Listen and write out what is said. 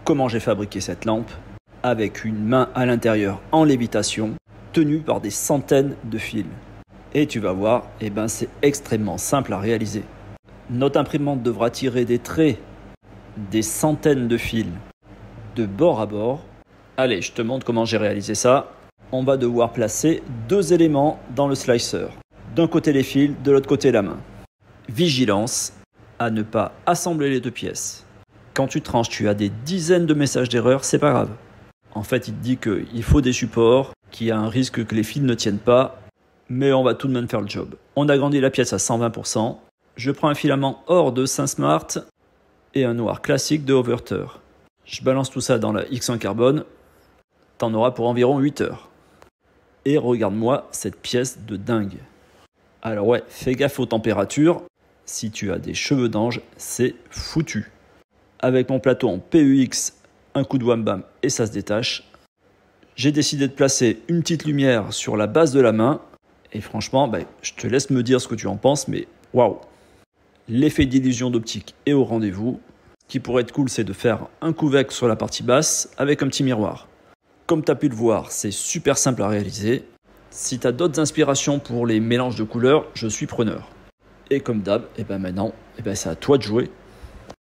comment j'ai fabriqué cette lampe avec une main à l'intérieur en lévitation, tenue par des centaines de fils. Et tu vas voir, c'est extrêmement simple à réaliser. Notre imprimante devra tirer des traits, des centaines de fils, de bord à bord. Allez, je te montre comment j'ai réalisé ça. On va devoir placer 2 éléments dans le slicer. D'un côté les fils, de l'autre côté la main. Vigilance à ne pas assembler les 2 pièces. Quand tu tranches, tu as des dizaines de messages d'erreur, c'est pas grave. En fait, il te dit qu'il faut des supports, qu'il y a un risque que les fils ne tiennent pas, mais on va tout de même faire le job. On agrandit la pièce à 120%. Je prends un filament or de Saint-Smart et un noir classique de Overter. Je balance tout ça dans la X1 carbone. T'en auras pour environ 8 heures. Et regarde-moi cette pièce de dingue. Alors ouais, fais gaffe aux températures. Si tu as des cheveux d'ange, c'est foutu. Avec mon plateau en PEX, un coup de wham bam et ça se détache. J'ai décidé de placer une petite lumière sur la base de la main. Et franchement, je te laisse me dire ce que tu en penses, mais waouh! L'effet d'illusion d'optique est au rendez-vous. Ce qui pourrait être cool, c'est de faire un couvercle sur la partie basse avec un petit miroir. Comme tu as pu le voir, c'est super simple à réaliser. Si tu as d'autres inspirations pour les mélanges de couleurs, je suis preneur. Et comme d'hab, maintenant, c'est à toi de jouer.